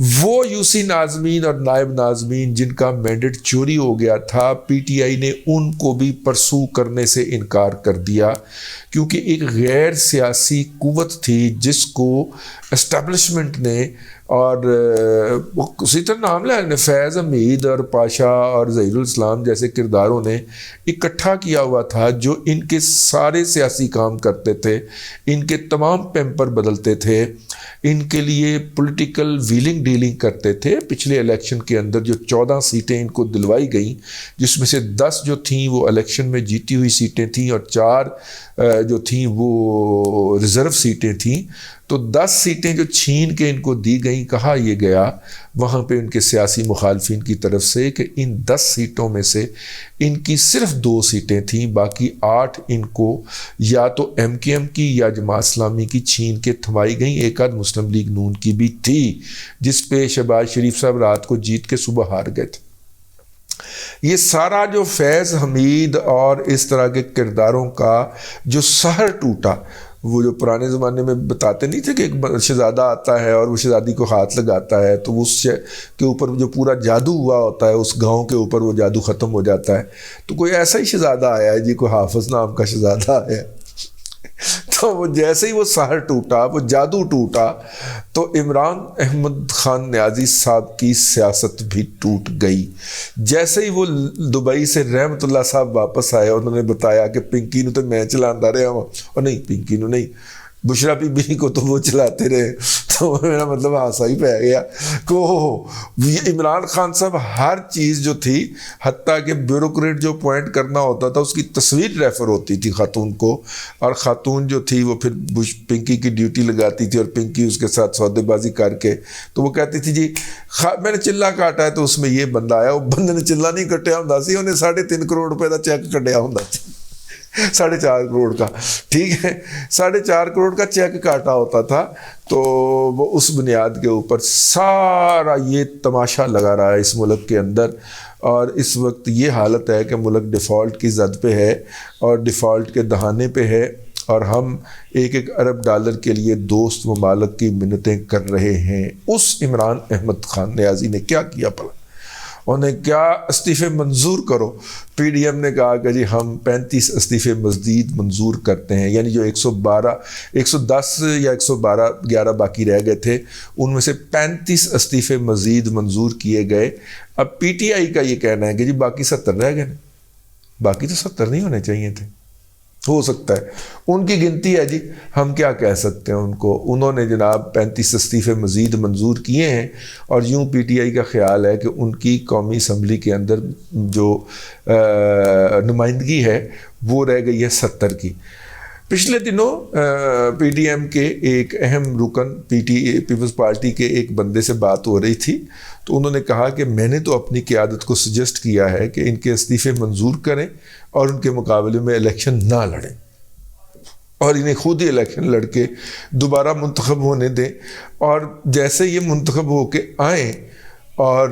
وہ یوسی ناظمین اور نائب ناظمین جن کا مینڈیٹ چوری ہو گیا تھا، پی ٹی آئی نے ان کو بھی پرسو کرنے سے انکار کر دیا، کیونکہ ایک غیر سیاسی قوت تھی جس کو اسٹیبلشمنٹ نے اور اسی طرح نام لے فیض حمید اور پاشا اور ظہیر الاسلام جیسے کرداروں نے اکٹھا کیا ہوا تھا، جو ان کے سارے سیاسی کام کرتے تھے، ان کے تمام پیمپر بدلتے تھے، ان کے لیے پولیٹیکل ویلنگ ڈیلنگ کرتے تھے۔ پچھلے الیکشن کے اندر جو 14 سیٹیں ان کو دلوائی گئیں، جس میں سے 10 جو تھیں وہ الیکشن میں جیتی ہوئی سیٹیں تھیں اور 4 جو تھیں وہ ریزرو سیٹیں تھیں، تو 10 سیٹیں جو چھین کے ان کو دی گئیں، کہا یہ گیا وہاں پہ ان کے سیاسی مخالفین کی طرف سے کہ ان 10 سیٹوں میں سے ان کی صرف 2 سیٹیں تھیں، باقی 8 ان کو یا تو ایم کیو ایم کی یا جماعت اسلامی کی چھین کے تھمائی گئیں، ایک آدھ مسلم لیگ نون کی بھی تھی جس پہ شہباز شریف صاحب رات کو جیت کے صبح ہار گئے تھے۔ یہ سارا جو فیض حمید اور اس طرح کے کرداروں کا جو سحر ٹوٹا، وہ جو پرانے زمانے میں بتاتے نہیں تھے کہ ایک شہزادہ آتا ہے اور وہ شہزادی کو ہاتھ لگاتا ہے تو اس کے اوپر جو پورا جادو ہوا ہوتا ہے، اس گاؤں کے اوپر وہ جادو ختم ہو جاتا ہے، تو کوئی ایسا ہی شہزادہ آیا ہے جی، کوئی حافظ نام کا شہزادہ آیا ہے، تو وہ جیسے ہی وہ سحر ٹوٹا، وہ جادو ٹوٹا، تو عمران احمد خان نیازی صاحب کی سیاست بھی ٹوٹ گئی۔ جیسے ہی وہ دبئی سے رحمت اللہ صاحب واپس آئے، انہوں نے بتایا کہ پنکی نو تو میں چلاتا رہا ہوں، اور نہیں پنکی نو نہیں، بشرا بی بی کو تو وہ چلاتے رہے، تو میرا مطلب ہانسا ہی پہ گیا کہ عمران خان صاحب ہر چیز جو تھی، حتیٰ کہ بیوروکریٹ جو پوائنٹ کرنا ہوتا تھا اس کی تصویر ریفر ہوتی تھی خاتون کو، اور خاتون جو تھی وہ پھر پنکی کی ڈیوٹی لگاتی تھی اور پنکی اس کے ساتھ سودے بازی کر کے تو وہ کہتی تھی جی میں نے چلا کاٹا ہے تو اس میں یہ بندہ آیا، وہ بندے نے چلا نہیں کٹیا ہوں سی، انہیں 3.5 کروڑ روپے کا چیک کٹیا ہوں سی، 4.5 کروڑ کا، ٹھیک ہے، 4.5 کروڑ کا چیک کاٹا ہوتا تھا، تو وہ اس بنیاد کے اوپر سارا یہ تماشا لگا رہا ہے اس ملک کے اندر، اور اس وقت یہ حالت ہے کہ ملک ڈیفالٹ کی زد پہ ہے اور ڈیفالٹ کے دہانے پہ ہے، اور ہم 1 ارب ڈالر کے لیے دوست ممالک کی منتیں کر رہے ہیں۔ اس عمران احمد خان نیازی نے کیا کیا بھلا؟ انہیں کیا استعفے منظور کرو، پی ڈی ایم نے کہا کہ جی ہم 35 استعفے مزید منظور کرتے ہیں، یعنی جو 110 یا 111 باقی رہ گئے تھے، ان میں سے 35 استعفے مزید منظور کیے گئے۔ اب پی ٹی آئی کا یہ کہنا ہے کہ جی باقی 70 رہ گئے، باقی تو 70 نہیں ہونے چاہیے تھے، ہو سکتا ہے ان کی گنتی ہے جی، ہم کیا کہہ سکتے ہیں ان کو، انہوں نے جناب 35 استعفے مزید منظور کیے ہیں، اور یوں پی ٹی آئی کا خیال ہے کہ ان کی قومی اسمبلی کے اندر جو نمائندگی ہے وہ رہ گئی ہے 70 کی۔ پچھلے دنوں پی ڈی ایم کے ایک اہم رکن پیپلز پارٹی کے ایک بندے سے بات ہو رہی تھی، تو انہوں نے کہا کہ میں نے تو اپنی قیادت کو سجیسٹ کیا ہے کہ ان کے استعفے منظور کریں اور ان کے مقابلے میں الیکشن نہ لڑیں، اور انہیں خود ہی الیکشن لڑ کے دوبارہ منتخب ہونے دیں، اور جیسے یہ منتخب ہو کے آئیں، اور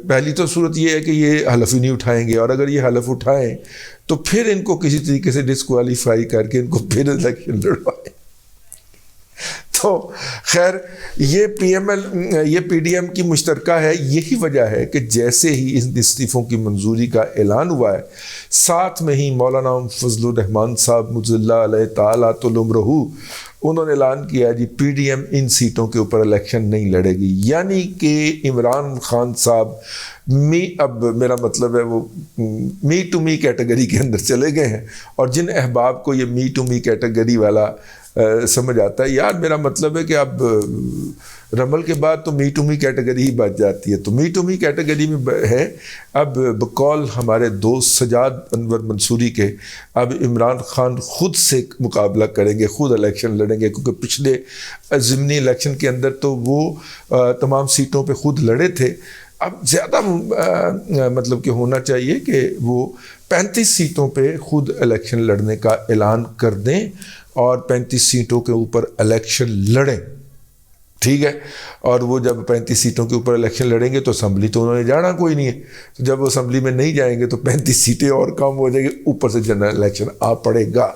پہلی تو صورت یہ ہے کہ یہ حلف ہی نہیں اٹھائیں گے، اور اگر یہ حلف اٹھائیں تو پھر ان کو کسی طریقے سے ڈسکوالیفائی کر کے ان کو پھر الیکشن لڑوائیں۔ تو خیر یہ پی ڈی ایم کی مشترکہ ہے، یہی وجہ ہے کہ جیسے ہی ان استعفوں کی منظوری کا اعلان ہوا ہے، ساتھ میں ہی مولانا فضل الرحمان صاحب مجزی اللہ علیہ تعالیٰ العمرہ، انہوں نے اعلان کیا جی پی ڈی ایم ان سیٹوں کے اوپر الیکشن نہیں لڑے گی، یعنی کہ عمران خان صاحب اب میرا مطلب ہے وہ می ٹو می کیٹیگری کے اندر چلے گئے ہیں، اور جن احباب کو یہ می ٹو می کیٹیگری والا سمجھ آتا ہے، یار میرا مطلب ہے کہ اب رمل کے بعد تو می ٹو می کیٹیگری ہی بچ جاتی ہے، تو می ٹو می کیٹیگری میں ہے اب بقول ہمارے دوست سجاد انور منصوری کے، اب عمران خان خود سے مقابلہ کریں گے، خود الیکشن لڑیں گے، کیونکہ پچھلے ضمنی الیکشن کے اندر تو وہ تمام سیٹوں پہ خود لڑے تھے، اب زیادہ مطلب کہ ہونا چاہیے کہ وہ 35 سیٹوں پہ خود الیکشن لڑنے کا اعلان کر دیں اور 35 سیٹوں کے اوپر الیکشن لڑیں۔ ٹھیک ہے. اور وہ جب 35 سیٹوں کے اوپر الیکشن لڑیں گے تو اسمبلی تو انہوں نے جانا کوئی نہیں ہے, تو جب وہ اسمبلی میں نہیں جائیں گے تو 35 سیٹیں اور کم ہو جائیں گی, اوپر سے جنرل الیکشن آ پڑے گا.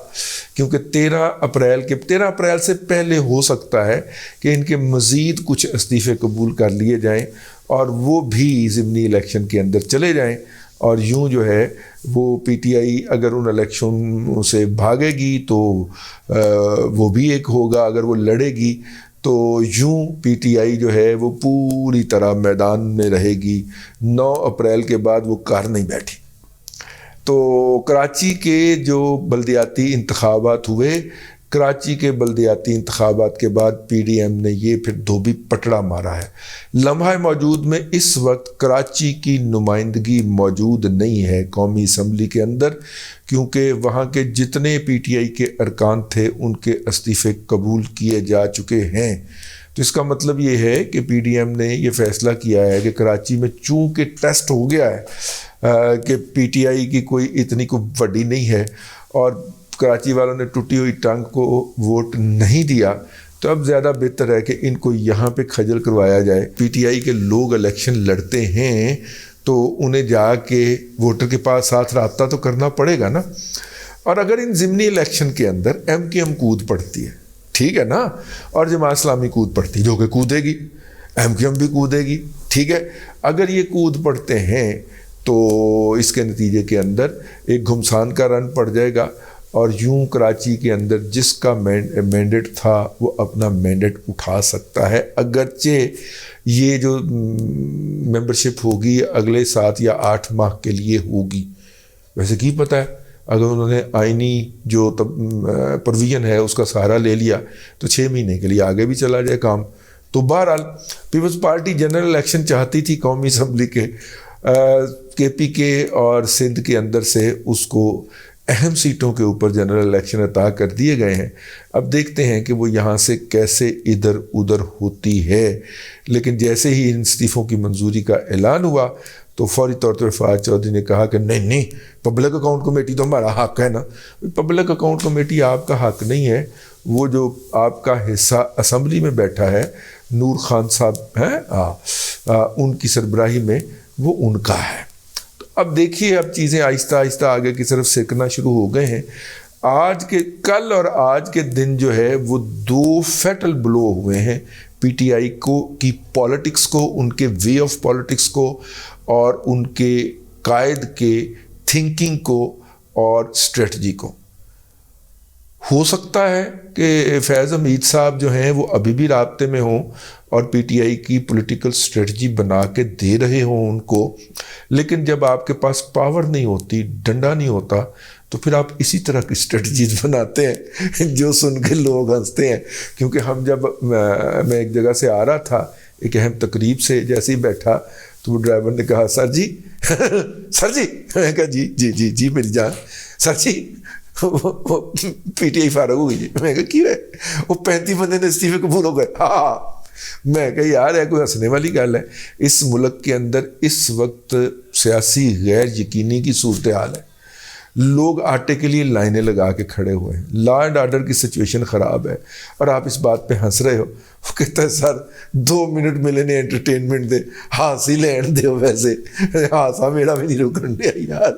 کیونکہ 13 اپریل سے پہلے ہو سکتا ہے کہ ان کے مزید کچھ استعفے قبول کر لیے جائیں اور وہ بھی ضمنی الیکشن کے اندر چلے جائیں, اور یوں جو ہے وہ پی ٹی آئی اگر ان الیکشن سے بھاگے گی تو وہ بھی ایک ہوگا, اگر وہ لڑے گی تو یوں پی ٹی آئی جو ہے وہ پوری طرح میدان میں رہے گی. 9 اپریل کے بعد وہ کار نہیں بیٹھی. تو کراچی کے جو بلدیاتی انتخابات ہوئے, کراچی کے بلدیاتی انتخابات کے بعد پی ڈی ایم نے یہ پھر دھوبی پٹڑا مارا ہے. لمحہ موجود میں اس وقت کراچی کی نمائندگی موجود نہیں ہے قومی اسمبلی کے اندر, کیونکہ وہاں کے جتنے پی ٹی آئی کے ارکان تھے ان کے استعفے قبول کیے جا چکے ہیں. تو اس کا مطلب یہ ہے کہ پی ڈی ایم نے یہ فیصلہ کیا ہے کہ کراچی میں چونکہ ٹیسٹ ہو گیا ہے کہ پی ٹی آئی کی کوئی اتنی کو بڑی نہیں ہے اور کراچی والوں نے ٹوٹی ہوئی ٹانگ کو ووٹ نہیں دیا, تو اب زیادہ بہتر ہے کہ ان کو یہاں پہ کھجل کروایا جائے. پی ٹی آئی کے لوگ الیکشن لڑتے ہیں تو انہیں جا کے ووٹر کے پاس ساتھ رابطہ تو کرنا پڑے گا نا. اور اگر ان ضمنی الیکشن کے اندر ایم کیو ایم کود پڑتی ہے, ٹھیک ہے نا, اور جماعت اسلامی کود پڑتی ہے, جو کہ کودے گی, ایم کیو ایم بھی کودے گی, ٹھیک ہے, اگر یہ کود پڑتے ہیں تو اس کے نتیجے کے اندر ایک گھمسان کا رن پڑ جائے گا, اور یوں کراچی کے اندر جس کا مینڈیٹ تھا وہ اپنا مینڈیٹ اٹھا سکتا ہے. اگرچہ یہ جو ممبرشپ ہوگی اگلے 7 یا 8 ماہ کے لیے ہوگی, ویسے کی پتہ ہے اگر انہوں نے آئینی جو پروویژن ہے اس کا سہارا لے لیا تو 6 مہینے کے لیے آگے بھی چلا جائے کام. تو بہرحال پیپلز پارٹی جنرل الیکشن چاہتی تھی قومی اسمبلی کے پی کے اور سندھ کے اندر سے اس کو اہم سیٹوں کے اوپر جنرل الیکشن عطا کر دیے گئے ہیں. اب دیکھتے ہیں کہ وہ یہاں سے کیسے ادھر ادھر ہوتی ہے. لیکن جیسے ہی ان استعفوں کی منظوری کا اعلان ہوا تو فوری طور پر فواد چودھری نے کہا کہ نہیں پبلک اکاؤنٹ کمیٹی تو ہمارا حق ہے نا. پبلک اکاؤنٹ کمیٹی آپ کا حق نہیں ہے, وہ جو آپ کا حصہ اسمبلی میں بیٹھا ہے نور خان صاحب ہیں ان کی سربراہی میں, وہ ان کا ہے. اب دیکھیے اب چیزیں آہستہ آہستہ آگے کی طرف سرکنا شروع ہو گئے ہیں. کل اور آج کے دن جو ہے وہ 2 فیٹل بلو ہوئے ہیں پی ٹی آئی کی پالیٹکس کو, ان کے وے آف پالیٹکس کو, اور ان کے قائد کے تھنکنگ کو اور اسٹریٹجی کو. ہو سکتا ہے کہ فیض حمید صاحب جو ہیں وہ ابھی بھی رابطے میں ہوں اور پی ٹی آئی کی پولیٹیکل اسٹریٹجی بنا کے دے رہے ہوں ان کو, لیکن جب آپ کے پاس پاور نہیں ہوتی, ڈنڈا نہیں ہوتا, تو پھر آپ اسی طرح کی اسٹریٹجیز بناتے ہیں جو سن کے لوگ ہنستے ہیں. کیونکہ میں ایک جگہ سے آ رہا تھا ایک اہم تقریب سے, جیسے ہی بیٹھا تو وہ ڈرائیور نے کہا سر جی میں کہا جی میری جان, سر جی وہ پی ٹی آئی فارغ ہو گئی. میں کہا کیوں ہے؟ وہ 35 بندے نے استعفے قبول ہو گئے. ہاں میں کہا یار ہے کوئی ہنسنے والی گل ہے؟ اس ملک کے اندر اس وقت سیاسی غیر یقینی کی صورتحال ہے. لوگ آٹے کے لیے لائنیں لگا کے کھڑے ہوئے ہیں, لا اینڈ آرڈر کی سچویشن خراب ہے, اور آپ اس بات پہ ہنس رہے ہو. وہ کہتا ہے سر 2 منٹ ملے نے انٹرٹینمنٹ دے, ہانسی لین دے, ویسے ہانسا میرا بھی نہیں رکن دیا یار.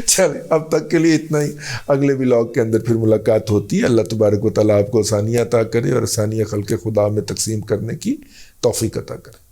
چلیں اب تک کے لیے اتنا ہی, اگلے ولاگ کے اندر پھر ملاقات ہوتی ہے. اللہ تبارک و تعالیٰ آپ کو آسانیاں عطا کرے اور آسانیاں خلق خدا میں تقسیم کرنے کی توفیق عطا کرے.